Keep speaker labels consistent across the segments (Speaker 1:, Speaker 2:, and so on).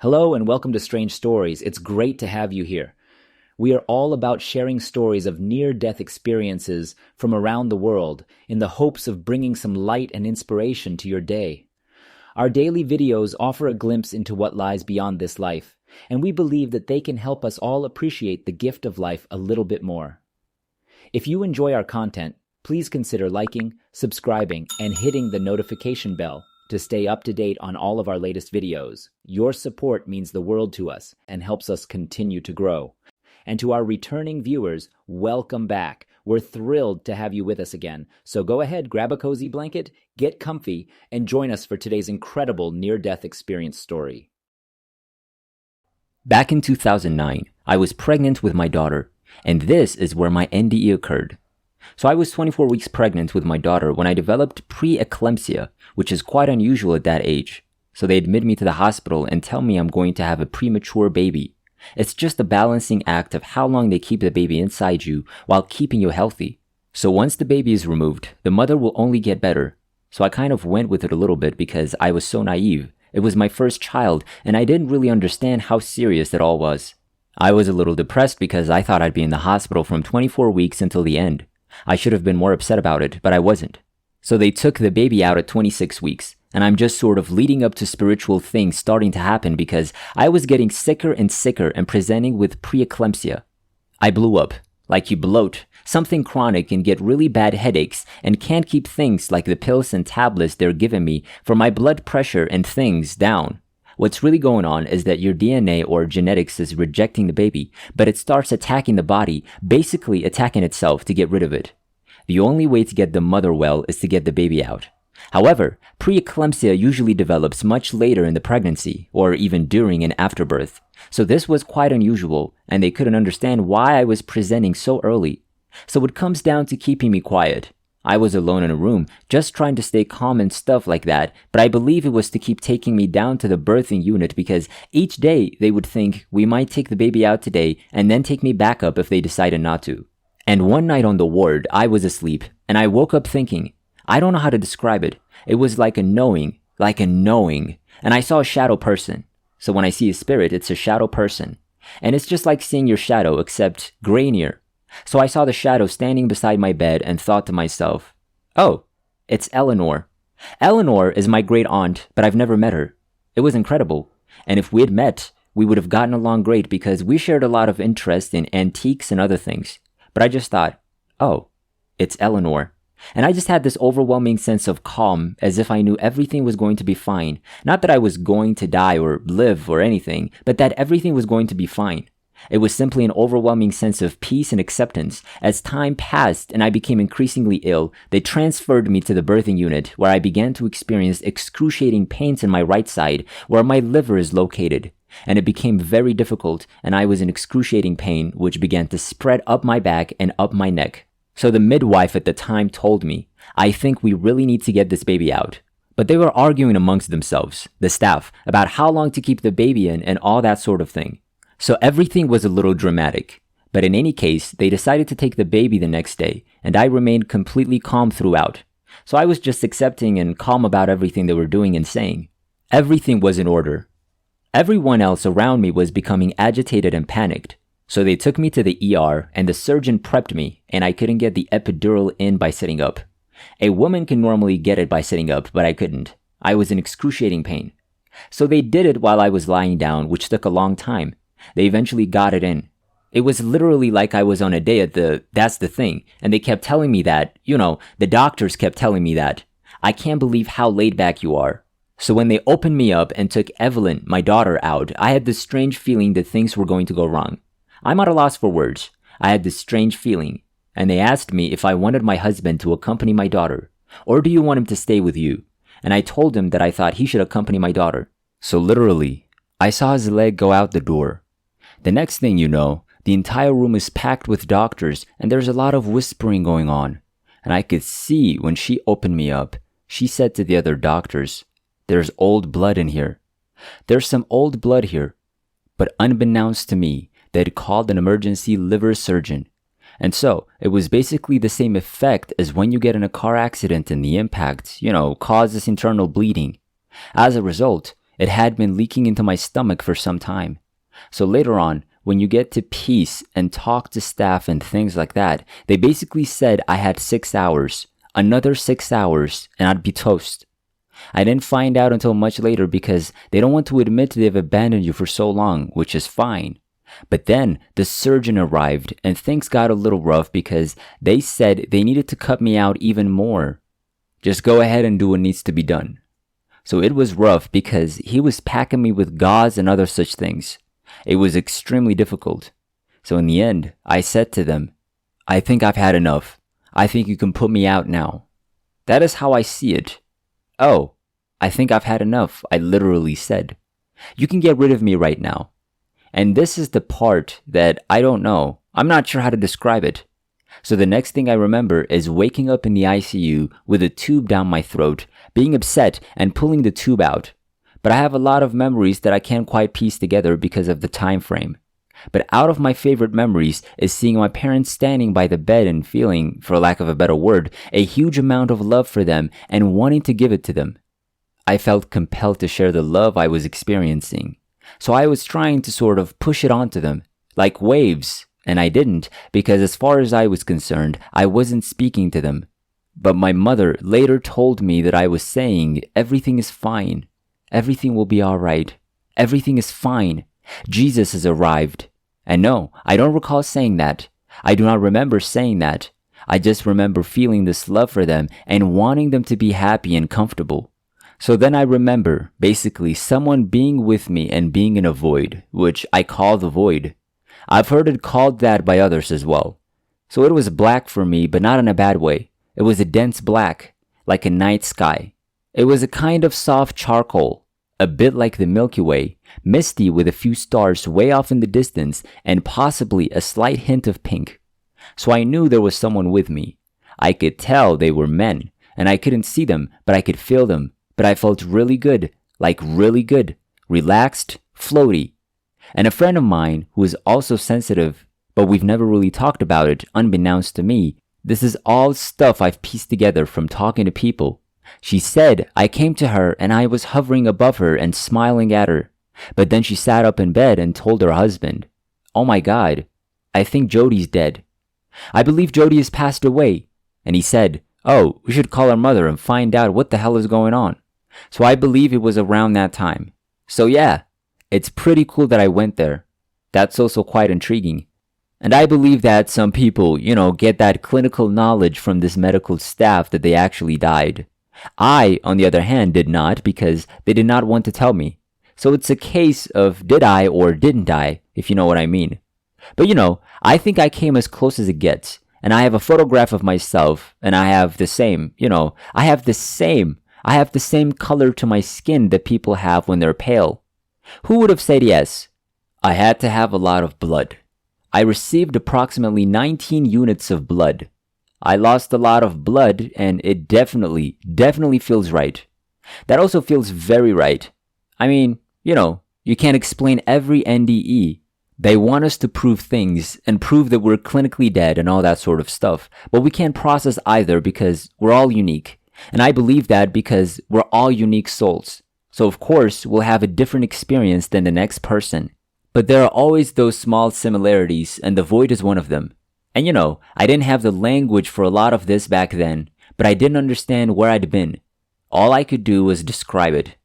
Speaker 1: Hello and welcome to Strange Stories. It's great to have you here. We are all about sharing stories of near-death experiences from around the world in the hopes of bringing some light and inspiration to your day. Our daily videos offer a glimpse into what lies beyond this life, and we believe that they can help us all appreciate the gift of life a little bit more. If you enjoy our content, please consider liking, subscribing, and hitting the notification bell to stay up to date on all of our latest videos. Your support means the world to us and helps us continue to grow. And to our returning viewers, welcome back. We're thrilled to have you with us again. So go ahead, grab a cozy blanket, get comfy, and join us for today's incredible near-death experience story.
Speaker 2: Back in 2009, I was pregnant with my daughter, and this is where my NDE occurred. So I was 24 weeks pregnant with my daughter when I developed preeclampsia, which is quite unusual at that age. So they admit me to the hospital and tell me I'm going to have a premature baby. It's just a balancing act of how long they keep the baby inside you while keeping you healthy. So once the baby is removed, the mother will only get better. So I kind of went with it a little bit because I was so naive. It was my first child and I didn't really understand how serious it all was. I was a little depressed because I thought I'd be in the hospital from 24 weeks until the end. I should have been more upset about it, but I wasn't. So they took the baby out at 26 weeks, and I'm just sort of leading up to spiritual things starting to happen because I was getting sicker and sicker and presenting with preeclampsia. I blew up, like you bloat, something chronic and get really bad headaches and can't keep things like the pills and tablets they're giving me for my blood pressure and things down. What's really going on is that your DNA or genetics is rejecting the baby, but it starts attacking the body, basically attacking itself to get rid of it. The only way to get the mother well is to get the baby out. However, preeclampsia usually develops much later in the pregnancy, or even during and after birth. So this was quite unusual, and they couldn't understand why I was presenting so early. So it comes down to keeping me quiet. I was alone in a room, just trying to stay calm and stuff like that, but I believe it was to keep taking me down to the birthing unit because each day they would think we might take the baby out today and then take me back up if they decided not to. And one night on the ward, I was asleep and I woke up thinking, I don't know how to describe it. It was like a knowing, and I saw a shadow person. So when I see a spirit, it's a shadow person. And it's just like seeing your shadow except grainier. So I saw the shadow standing beside my bed and thought to myself, oh, it's Eleanor. Eleanor is my great aunt, but I've never met her. It was incredible. And if we had met, we would have gotten along great because we shared a lot of interest in antiques and other things. But I just thought, oh, it's Eleanor. And I just had this overwhelming sense of calm as if I knew everything was going to be fine. Not that I was going to die or live or anything, but that everything was going to be fine. It was simply an overwhelming sense of peace and acceptance. As time passed and I became increasingly ill, they transferred me to the birthing unit where I began to experience excruciating pains in my right side where my liver is located. And it became very difficult and I was in excruciating pain which began to spread up my back and up my neck. So the midwife at the time told me, I think we really need to get this baby out. But they were arguing amongst themselves, the staff, about how long to keep the baby in and all that sort of thing. So everything was a little dramatic, but in any case, they decided to take the baby the next day, and I remained completely calm throughout. So I was just accepting and calm about everything they were doing and saying. Everything was in order. Everyone else around me was becoming agitated and panicked. So they took me to the ER, and the surgeon prepped me, and I couldn't get the epidural in by sitting up. A woman can normally get it by sitting up, but I couldn't. I was in excruciating pain. So they did it while I was lying down, which took a long time. They eventually got it in. It was literally like I was on a day at that's the thing. And they kept telling me that, the doctors kept telling me that. I can't believe how laid back you are. So when they opened me up and took Evelyn, my daughter, out, I had this strange feeling that things were going to go wrong. I'm at a loss for words. I had this strange feeling. And they asked me if I wanted my husband to accompany my daughter. Or do you want him to stay with you? And I told him that I thought he should accompany my daughter. So literally, I saw his leg go out the door. The next thing you know, the entire room is packed with doctors and there's a lot of whispering going on. And I could see when she opened me up, she said to the other doctors, there's old blood in here. There's some old blood here. But unbeknownst to me, they'd called an emergency liver surgeon. And so it was basically the same effect as when you get in a car accident and the impact, causes internal bleeding. As a result, It had been leaking into my stomach for some time. So later on, when you get to peace and talk to staff and things like that, they basically said I had 6 hours, another 6 hours, and I'd be toast. I didn't find out until much later because they don't want to admit they've abandoned you for so long, which is fine. But then the surgeon arrived and things got a little rough because they said they needed to cut me out even more. Just go ahead and do what needs to be done. So it was rough because he was packing me with gauze and other such things. It was extremely difficult. So in the end, I said to them, I think I've had enough. I think you can put me out now. That is how I see it. Oh, I think I've had enough, I literally said. You can get rid of me right now. And this is the part that I don't know. I'm not sure how to describe it. So the next thing I remember is waking up in the ICU with a tube down my throat, being upset and pulling the tube out. But I have a lot of memories that I can't quite piece together because of the time frame. But out of my favorite memories is seeing my parents standing by the bed and feeling, for lack of a better word, a huge amount of love for them and wanting to give it to them. I felt compelled to share the love I was experiencing. So I was trying to sort of push it onto them, like waves, and I didn't because as far as I was concerned, I wasn't speaking to them. But my mother later told me that I was saying, everything is fine. Everything will be alright. Everything is fine. Jesus has arrived. And no, I don't recall saying that. I do not remember saying that. I just remember feeling this love for them and wanting them to be happy and comfortable. So then I remember, basically, someone being with me and being in a void, which I call the void. I've heard it called that by others as well. So it was black for me, but not in a bad way. It was a dense black, like a night sky. It was a kind of soft charcoal, a bit like the Milky Way, misty with a few stars way off in the distance and possibly a slight hint of pink. So I knew there was someone with me. I could tell they were men, and I couldn't see them, but I could feel them. But I felt really good, like really good, relaxed, floaty. And a friend of mine who is also sensitive, but we've never really talked about it, unbeknownst to me, this is all stuff I've pieced together from talking to people. She said I came to her and I was hovering above her and smiling at her. But then she sat up in bed and told her husband, "Oh my God, I think Jody's dead. I believe Jody has passed away." And he said, "Oh, we should call her mother and find out what the hell is going on." So I believe it was around that time. So yeah, it's pretty cool that I went there. That's also quite intriguing. And I believe that some people, get that clinical knowledge from this medical staff that they actually died. I, on the other hand, did not because they did not want to tell me. So it's a case of did I or didn't I, if you know what I mean. But I think I came as close as it gets. And I have a photograph of myself and I have the same, I have the same color to my skin that people have when they're pale. Who would have said yes? I had to have a lot of blood. I received approximately 19 units of blood. I lost a lot of blood and it definitely feels right. That also feels very right. I mean, you can't explain every NDE. They want us to prove things and prove that we're clinically dead and all that sort of stuff. But we can't process either because we're all unique. And I believe that because we're all unique souls. So of course, we'll have a different experience than the next person. But there are always those small similarities, and the void is one of them. And I didn't have the language for a lot of this back then, but I didn't understand where I'd been. All I could do was describe it.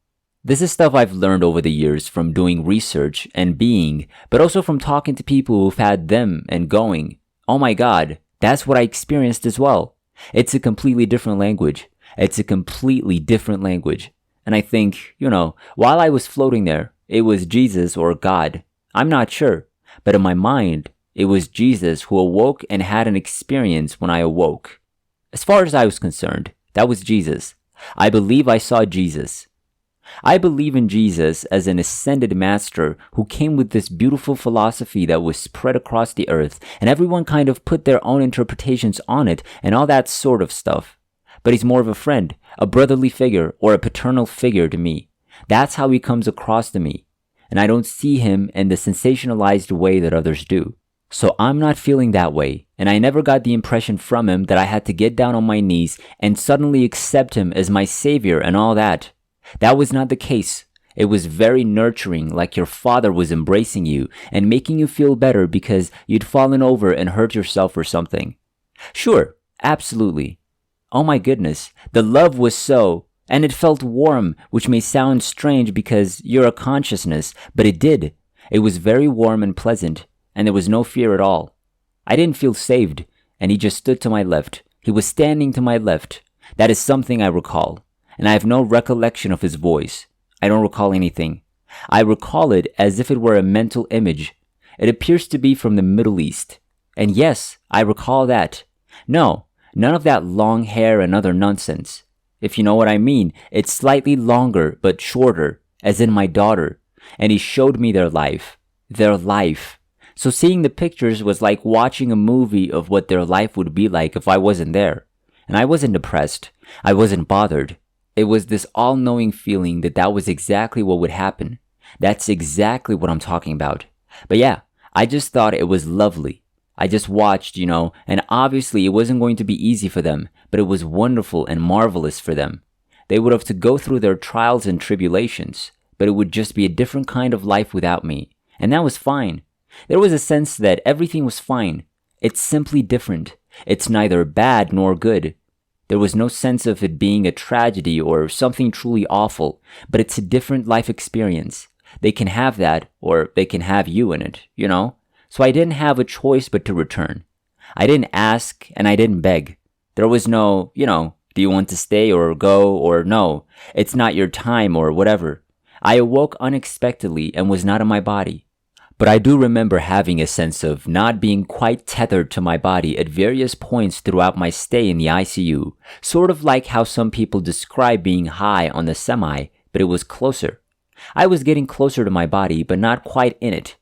Speaker 2: This is stuff I've learned over the years from doing research and being, but also from talking to people who've had them and going, oh my God, that's what I experienced as well. It's a completely different language. It's a completely different language. And I think, while I was floating there, it was Jesus or God. I'm not sure. But in my mind, it was Jesus who awoke and had an experience when I awoke. As far as I was concerned, that was Jesus. I believe I saw Jesus. I believe in Jesus as an ascended master who came with this beautiful philosophy that was spread across the earth, and everyone kind of put their own interpretations on it and all that sort of stuff. But he's more of a friend, a brotherly figure, or a paternal figure to me. That's how he comes across to me. And I don't see him in the sensationalized way that others do. So I'm not feeling that way, and I never got the impression from him that I had to get down on my knees and suddenly accept him as my savior and all that. That was not the case. It was very nurturing, like your father was embracing you and making you feel better because you'd fallen over and hurt yourself or something. Sure, absolutely. Oh my goodness, the love was so, and it felt warm, which may sound strange because you're a consciousness, but it did. It was very warm and pleasant, and there was no fear at all. I didn't feel saved, and he just stood to my left. He was standing to my left. That is something I recall, and I have no recollection of his voice. I don't recall anything. I recall it as if it were a mental image. It appears to be from the Middle East. And yes, I recall that. No, none of that long hair and other nonsense. If you know what I mean, it's slightly longer but shorter, as in my daughter. And he showed me their life. Their life. So seeing the pictures was like watching a movie of what their life would be like if I wasn't there. And I wasn't depressed. I wasn't bothered. It was this all-knowing feeling that that was exactly what would happen. That's exactly what I'm talking about. But yeah, I just thought it was lovely. I just watched, and obviously it wasn't going to be easy for them, but it was wonderful and marvelous for them. They would have to go through their trials and tribulations, but it would just be a different kind of life without me. And that was fine. There was a sense that everything was fine. It's simply different. It's neither bad nor good. There was no sense of it being a tragedy or something truly awful, but it's a different life experience. They can have that, or they can have you in it, So I didn't have a choice but to return. I didn't ask and I didn't beg. There was no, do you want to stay or go or no, it's not your time or whatever. I awoke unexpectedly and was not in my body. But I do remember having a sense of not being quite tethered to my body at various points throughout my stay in the ICU, sort of like how some people describe being high on the semi, but it was closer. I was getting closer to my body, but not quite in it.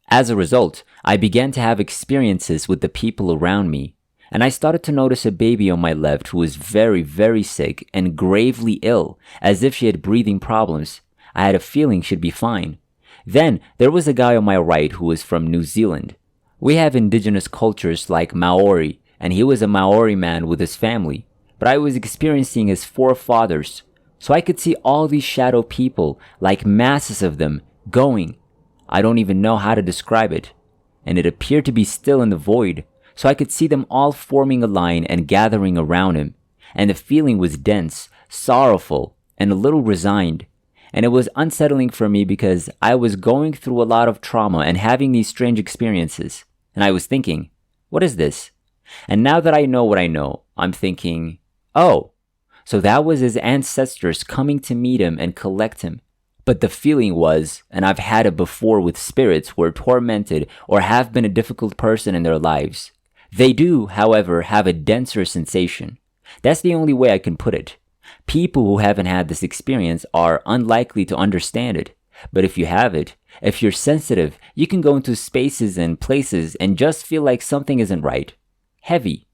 Speaker 2: As a result, I began to have experiences with the people around me, and I started to notice a baby on my left who was very, very sick and gravely ill, as if she had breathing problems. I had a feeling she'd be fine. Then, there was a guy on my right who was from New Zealand. We have indigenous cultures like Maori, and he was a Maori man with his family, but I was experiencing his forefathers, so I could see all these shadow people, like masses of them, going. I don't even know how to describe it. And it appeared to be still in the void, so I could see them all forming a line and gathering around him, and the feeling was dense, sorrowful, and a little resigned. And it was unsettling for me because I was going through a lot of trauma and having these strange experiences. And I was thinking, what is this? And now that I know what I know, I'm thinking, oh, so that was his ancestors coming to meet him and collect him. But the feeling was, and I've had it before with spirits who are tormented or have been a difficult person in their lives. They do, however, have a denser sensation. That's the only way I can put it. People who haven't had this experience are unlikely to understand it. But if you have it, if you're sensitive, you can go into spaces and places and just feel like something isn't right. Heavy.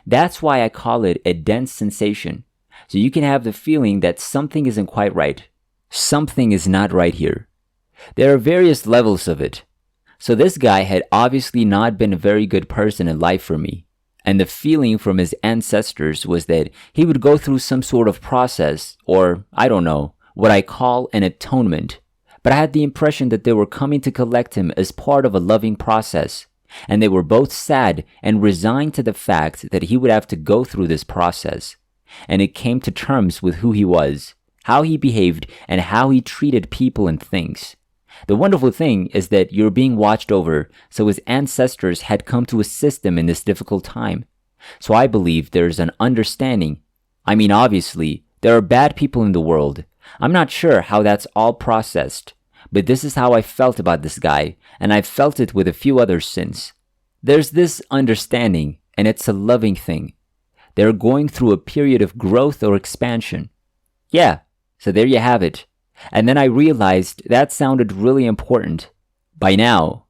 Speaker 2: That's why I call it a dense sensation. So you can have the feeling that something isn't quite right. Something is not right here. There are various levels of it. So this guy had obviously not been a very good person in life for me. And the feeling from his ancestors was that he would go through some sort of process, or, I don't know, what I call an atonement. But I had the impression that they were coming to collect him as part of a loving process. And they were both sad and resigned to the fact that he would have to go through this process. And it came to terms with who he was, how he behaved, and how he treated people and things. The wonderful thing is that you're being watched over, so his ancestors had come to assist him in this difficult time. So I believe there's an understanding. I mean, obviously, there are bad people in the world. I'm not sure how that's all processed, but this is how I felt about this guy, and I've felt it with a few others since. There's this understanding, and it's a loving thing. They're going through a period of growth or expansion. Yeah, so there you have it. And then I realized that sounded really important. By now,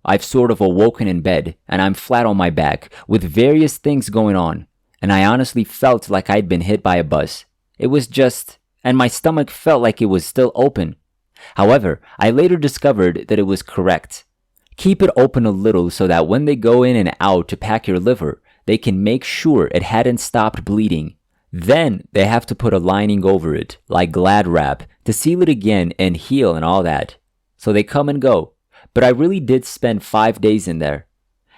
Speaker 2: I've sort of awoken in bed and I'm flat on my back with various things going on. And I honestly felt like I'd been hit by a bus. It was just, and my stomach felt like it was still open. However, I later discovered that it was correct. Keep it open a little so that when they go in and out to pack your liver, they can make sure it hadn't stopped bleeding. Then they have to put a lining over it, like Glad wrap, to seal it again and heal and all that. So they come and go. But I really did spend 5 days in there.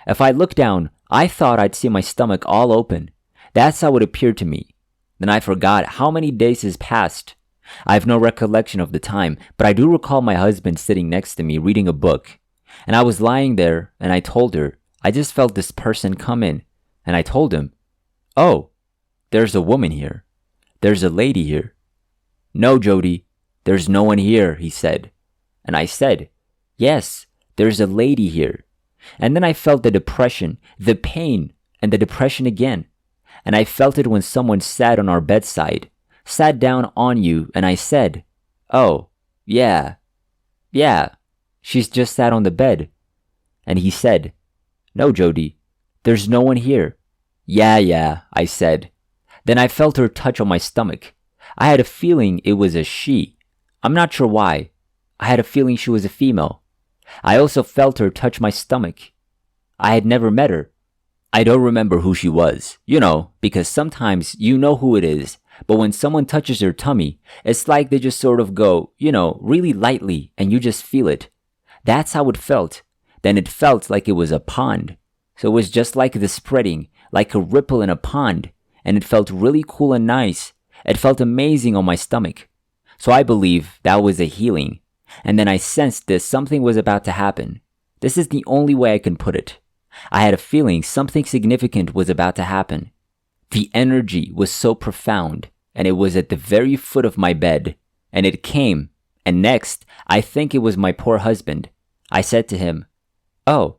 Speaker 2: If I looked down, I thought I'd see my stomach all open. That's how it appeared to me. Then I forgot how many days has passed. I have no recollection of the time, but I do recall my husband sitting next to me reading a book. And I was lying there, and I told her, I just felt this person come in. And I told him, "Oh, there's a woman here. There's a lady here." "No, Jody, there's no one here," he said. And I said, "Yes, there's a lady here." And then I felt the depression, the pain, and the depression again. And I felt it when someone sat on our bedside, sat down on you, and I said, "Oh, yeah, she's just sat on the bed." And he said, "No, Jody, there's no one here." Yeah, I said. Then I felt her touch on my stomach. I had a feeling it was a she. I'm not sure why. I had a feeling she was a female. I also felt her touch my stomach. I had never met her. I don't remember who she was, because sometimes you know who it is, but when someone touches your tummy, it's like they just sort of go, really lightly, and you just feel it. That's how it felt. Then it felt like it was a pond. So it was just like the spreading, like a ripple in a pond, and it felt really cool and nice. It felt amazing on my stomach. So I believe that was a healing. And then I sensed that something was about to happen. This is the only way I can put it. I had a feeling something significant was about to happen. The energy was so profound, and it was at the very foot of my bed. And it came, and next, I think it was my poor husband. I said to him, "Oh,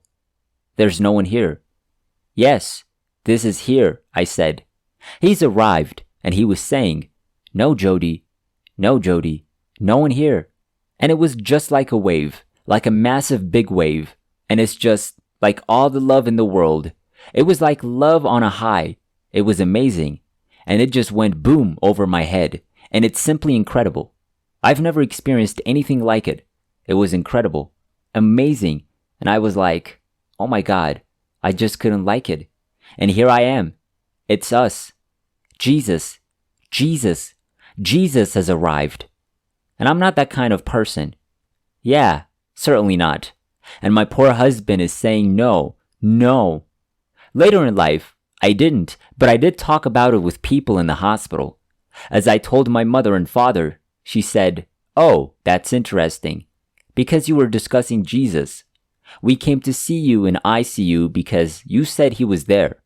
Speaker 2: there's no one here." "Yes, this is here," I said. He's arrived, and he was saying, no, Jody, no one here." And it was just like a wave, like a massive big wave. And it's just like all the love in the world. It was like love on a high. It was amazing. And it just went boom over my head. And it's simply incredible. I've never experienced anything like it. It was incredible. Amazing. And I was like, oh my God, I just couldn't like it. And here I am. It's us. Jesus has arrived. And I'm not that kind of person. Yeah, certainly not. And my poor husband is saying no. Later in life, I didn't, but I did talk about it with people in the hospital. As I told my mother and father, she said, "Oh, that's interesting. Because you were discussing Jesus. We came to see you in ICU because you said he was there.